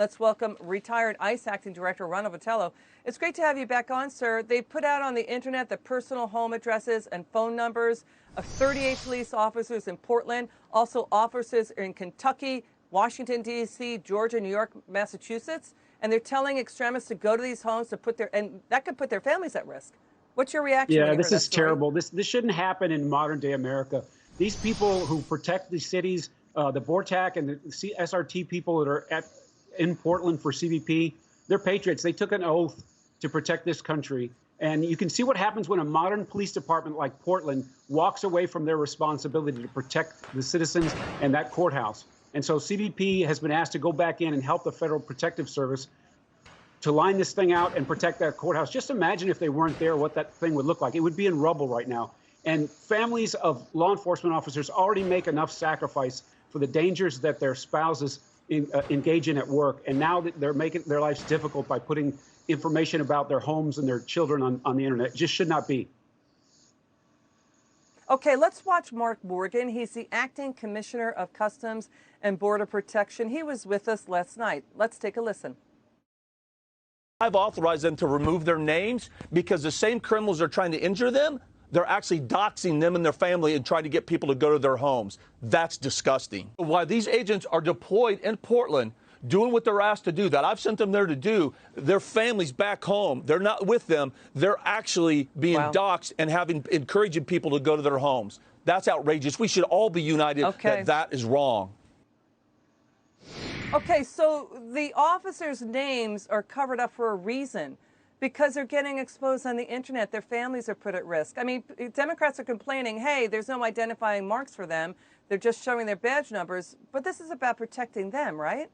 Let's welcome retired ICE Acting Director Ronald Vitiello. It's great to have you back on, sir. They put out on the internet the personal home addresses and phone numbers of 38 police officers in Portland, also officers in Kentucky, Washington, D.C., Georgia, New York, Massachusetts. And they're telling extremists to go to these homes to and that could put their families at risk. What's your reaction? Yeah, this is terrible. This shouldn't happen in modern day America. These people who protect the cities, the BORTAC and the SRT people that are in Portland for CBP, they're patriots. They took an oath to protect this country. And you can see what happens when a modern police department like Portland walks away from their responsibility to protect the citizens and that courthouse. And so CBP has been asked to go back in and help the Federal Protective Service to line this thing out and protect that courthouse. Just imagine if they weren't there, what that thing would look like. It would be in rubble right now. And families of law enforcement officers already make enough sacrifice for the dangers that their spouses engage in at work. And now they're making their lives difficult by putting information about their homes and their children on the internet. It just should not be. Okay, let's watch Mark Morgan. He's the acting commissioner of Customs and Border Protection. He was with us last night. Let's take a listen. I've authorized them to remove their names because the same criminals are trying to injure them. They're actually doxing them and their family and trying to get people to go to their homes. That's disgusting. While these agents are deployed in Portland, doing what they're asked to do, that I've sent them there to do, their families back home, they're not with them. They're actually being doxed and encouraging people to go to their homes. That's outrageous. We should all be united that that is wrong. Okay, so the officers' names are covered up for a reason, because they're getting exposed on the internet. Their families are put at risk. I mean, Democrats are complaining, hey, there's no identifying marks for them. They're just showing their badge numbers. But this is about protecting them, right?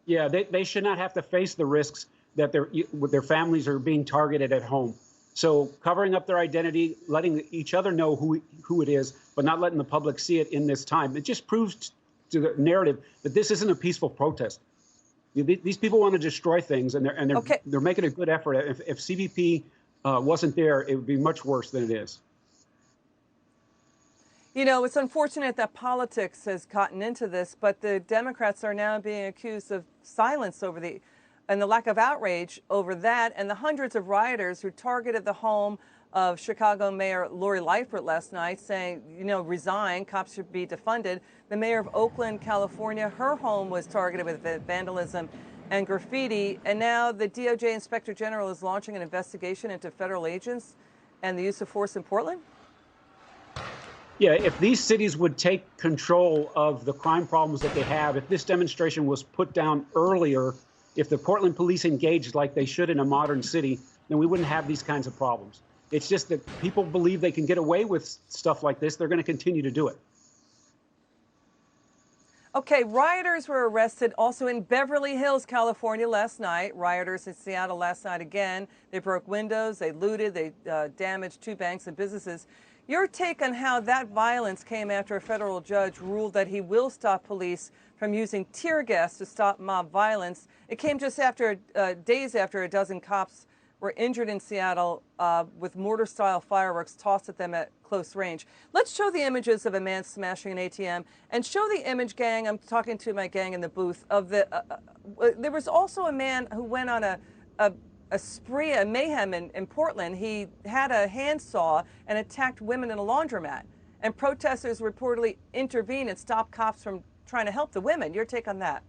Yeah, they should not have to face the risks that their families are being targeted at home. So covering up their identity, letting each other know who it is, but not letting the public see it in this time. It just proves to the narrative that this isn't a peaceful protest. These people want to destroy things, and they're making a good effort. If CBP wasn't there, it would be much worse than it is. You know, it's unfortunate that politics has gotten into this, but the Democrats are now being accused of silence over and the lack of outrage over that, and the hundreds of rioters who targeted the home of Chicago Mayor Lori Lightfoot last night, saying, you know, resign, cops should be defunded. The mayor of Oakland, California, her home was targeted with vandalism and graffiti. And now the DOJ Inspector General is launching an investigation into federal agents and the use of force in Portland. Yeah, if these cities would take control of the crime problems that they have, if this demonstration was put down earlier, if the Portland police engaged like they should in a modern city, then we wouldn't have these kinds of problems. It's just that people believe they can get away with stuff like this. They're going to continue to do it. Okay, rioters were arrested also in Beverly Hills, California last night. Rioters in Seattle last night again. They broke windows, they looted, they damaged 2 banks and businesses. Your take on how that violence came after a federal judge ruled that he will stop police from using tear gas to stop mob violence. It came just after days after a dozen cops were injured in Seattle with mortar-style fireworks tossed at them at close range. Let's show the images of a man smashing an ATM and show the image, gang. I'm talking to my gang in the booth of the. There was also a man who went on a spree, a mayhem in Portland. He had a handsaw and attacked women in a laundromat. And protesters reportedly intervened and stopped cops from trying to help the women. Your take on that?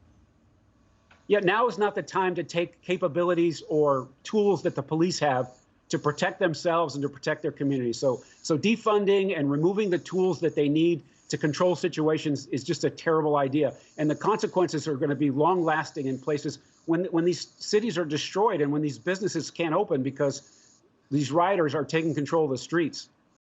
Yeah, now is not the time to take capabilities or tools that the police have to protect themselves and to protect their community. So defunding and removing the tools that they need to control situations is just a terrible idea. And the consequences are going to be long lasting in places when these cities are destroyed and when these businesses can't open because these rioters are taking control of the streets.